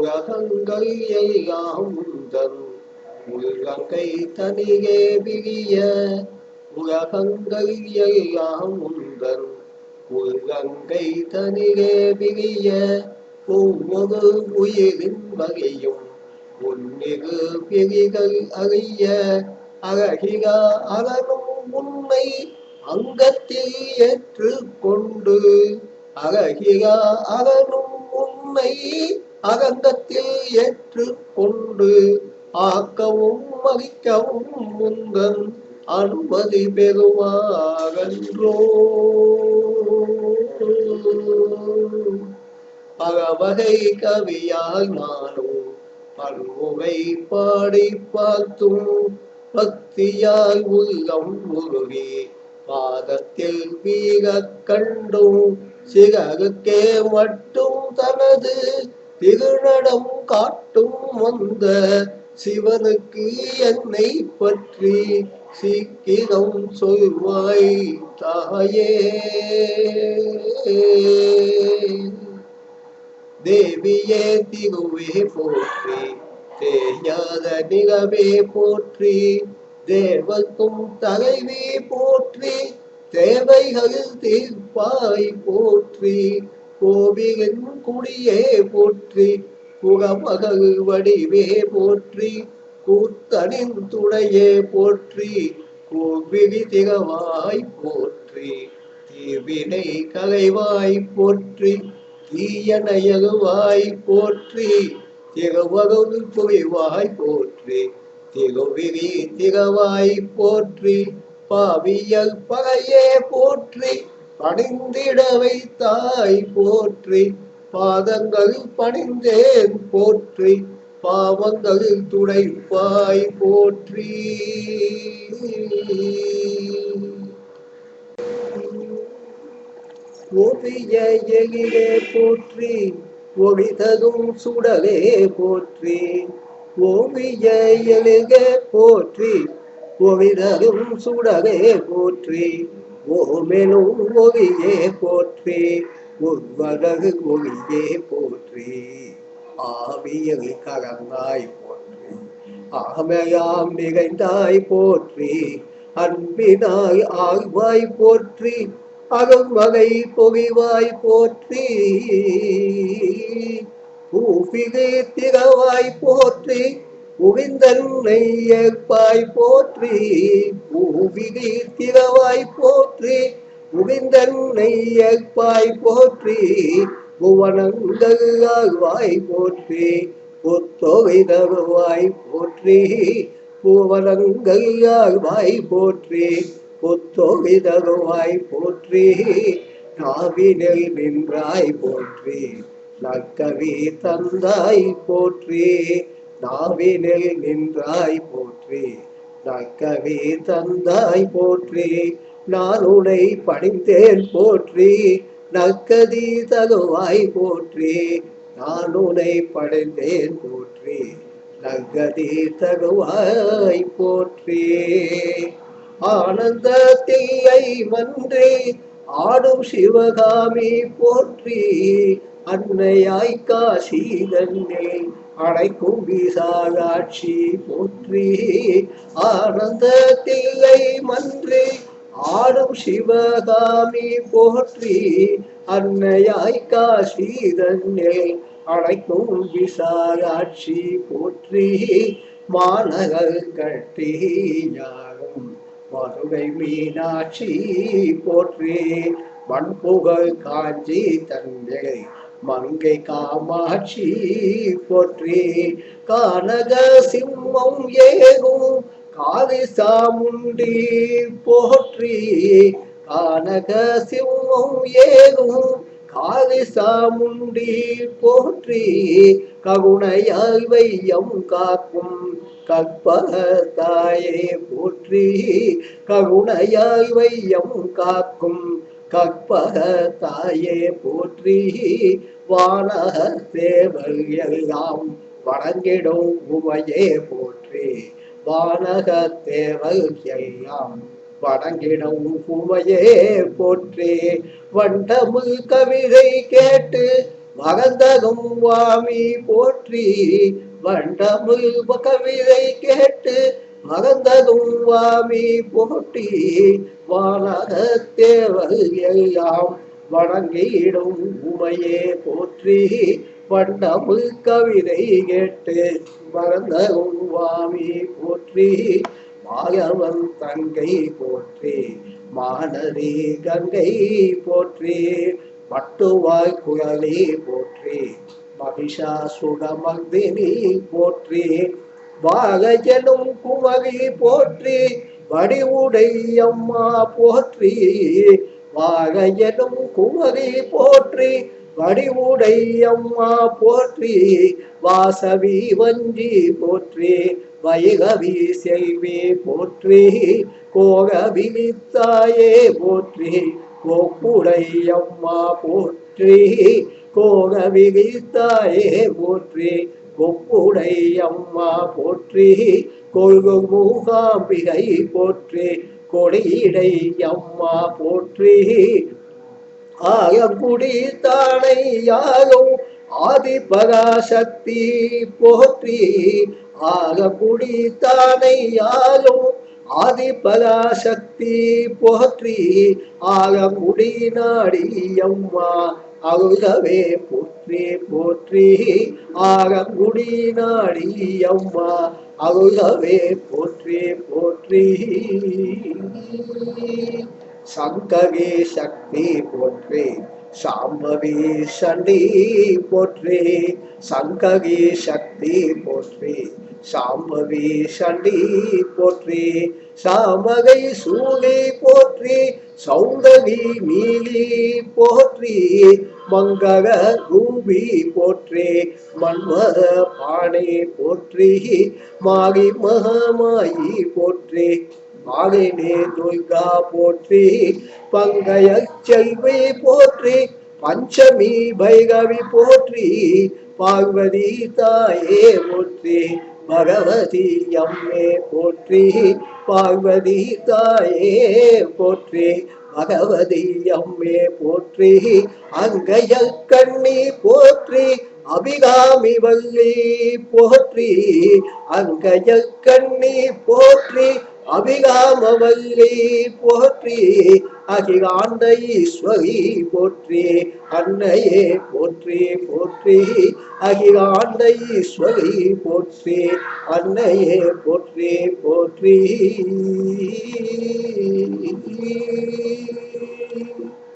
உலகங்கள் எல்லாம் உந்தன் உள்ளங்கை தனியே விரிய உலகங்கள் எல்லாம் உந்தன் உள்ளங்கை தனியே விரிய ஒவ்வொரு உயிரின் வகையும் உன்னிரு பிரிகள் அறிய அழகிய அறனும் உன்னை அங்கத்தில் ஏற்றுக்கொண்டு அழகிய அறனும் உன்னை அகங்கத்தில் ஏற்றுக்கொண்டு ஆக்கவும் மகிக்கவும் முந்தன் அனுமதி பெறுவாரன்றோ. பலவகை கவியால் நானும் பல்முறை பாடி பார்த்தும் பக்தியால் உள்ளம் உருகி பாதத்தில் வீர கண்டும் சிகருக்கே மட்டும் தனது திருநடம் காட்டும் வந்த சிவனுக்கு என்னை பற்றி சீக்கிரம் சொல்வாய் தாயே. தேவியே திருவே போற்றி தேயாத நிலவே போற்றி தேவர்க்கும் தலைவி போற்றி தேவைகள் தீர்ப்பாய் போற்றி கோவிலின் குடியே போற்றி புகமகள் வடிவே போற்றி கூத்தனின் துணையே போற்றி கோவிலி திகவாய் போற்றி தீவினை கலைவாய் போற்றி தீயனையகுவாய் போற்றி திகவகு புரிவாய் போற்றி திகுவிரி திகவாய் போற்றி பாவியல் பகையே போற்றி பணிந்திட வைத்தாய் போற்றி பாதங்கள் பணிந்தேன் போற்றி பாவங்கள் துடைப்பாய் போற்றி. ஓவிய எழிலே போற்றி ஒளி தரும் சுடலே போற்றி ஓவிய எழிலே போற்றி ஒளி தரும் சுடலே போற்றி ஓமெனும் ஒளியே போற்றி உள்வரகு ஒளியே போற்றி ஆவியல் கலந்தாய் போற்றி ஆமையாம் நிறைந்தாய் போற்றி அன்பினாய் ஆழ்வாய் போற்றி அருள்மலை பொறிவாய் போற்றி பூபிகை திகவாய் போற்றி உவிந்தன்னை ஏற்பாய் போற்றி பூபிகை திகவாய் போற்றி உவிந்தன்னை ஏற்பாய் போற்றி புவனங்கள் ஆழ்வாய் போற்றி புத்தொகை தருவாய் போற்றி புவனங்கள் ஆழ்வாய் போற்றி புத்தொகை தருவாய் போற்றி நாவினில் நின்றாய் போற்றி நற்கவி தந்தாய் போற்றி நாவினில் நின்றாய் போற்றி நற்கவி தந்தாய் போற்றி நான் உன்னை பணிந்தேன் போற்றி நற்கதி தருவாய் போற்றி நான் உன்னை பணிந்தேன் போற்றி நற்கதி தருவாய் போற்றி ஆனந்த தீயை மன்றி ஆடும் சிவகாமி போற்றி அன்னையாய் காசி தன்னை அடைக்கும் விசாலாட்சி போற்றி ஆனந்த தீயை மன்றி ஆடும் சிவகாமி போற்றி அன்னையாய் காசி தன்னை அடைக்கும் விசாலாட்சி போற்றி மாநகர் கட்டியாகும் மதுரை மீனாட்சி போற்றி மண்புகழ் காஞ்சி தந்தை மங்கை காமாட்சி போற்றி கானக சிம்மம் ஏகும் காளி சாமுண்டி போற்றி கானக சிம்மம் ஏகும் காளி சாமுண்டி போற்றி ககுணையாய் வையம் காக்கும் கற்பக தாயே போற்றி ககுணையாய் வையம் காக்கும் கற்பக தாயே போற்றி வானக தேவர் எல்லாம் வணங்கிடும் உமையே போற்றி வானக தேவர் எல்லாம் வணங்கிடும் உமையே போற்றி வண்டமிழ் கவிதை கேட்டு மகந்தகும் வாமி போற்றி வண்டமிழ் கவிதை கேட்டு மகந்தகும் வாமி போற்றி வானக தேவர்கள் எல்லாம் வணங்கிடும் உமையே போற்றி வண்டமிழ் கவிதை கேட்டு மகந்தகும் வாமி போற்றி மாயவன் தங்கை போற்றி மானரி கங்கை போற்றி மட்டுவாய் குழலி போற்றி மகிஷாசுரமர்தினி போற்றி வாகஜனும் குமரி போற்றி வடிவுடை அம்மா போற்றி வாகஜனும் குமரி போற்றி வடிவுடை அம்மா போற்றி வாசவி வஞ்சி போற்றி வைகவி செல்வி போற்றி கோகவித்தாயே போற்றி கோக்குடை அம்மா போற்றி கோகவித்தாயே போற்றி கொப்புடை அம்மா போற்றி கொள்கு மூகாம்பிகை போற்றி கொடியடை அம்மா போற்றி ஆயங்குடி தானை யாரும் ஆதி பராசக்தி போற்றி ஆகங்குடி தானை யாரும் ஆதி பராசக்தி போற்றி ஆகங்குடி நாடி அம்மா அருகவே போற்றி போற்றி ஆகங்குடி நாடி அம்மா அருகவே போற்றி போற்றி சங்கவி சக்தி போற்றி சாம்பவி சண்டி போற்றி சங்கவி சக்தி போற்றி சாம்பவி சண்டி போற்றி சாமகை சூழி போற்றி சௌந்தரி நீலி போற்றி மங்கள ரூபி போற்றி மன்மத பாணி போற்றி மாரி மகமாயி போற்றி மாலினி துர்கா போற்றி பங்கய செல்வி போற்றி பஞ்சமி பைரவி போற்றி பார்வதி தாயே போற்றி பகவதி அம்மே போற்றி பார்வதி தாயே போற்றி பகவதி அம்மே போற்றி அங்கய கண்ணி போற்றி அபிகாமி வள்ளி போற்றி அங்கய கண்ணி போற்றி அபிகாமவல்லி போற்றி அகிலாண்ட ஈஸ்வரி போற்றி அன்னையே போற்றி போற்றி அகிலாண்ட ஈஸ்வரி போற்றி அன்னையே போற்றி போற்றி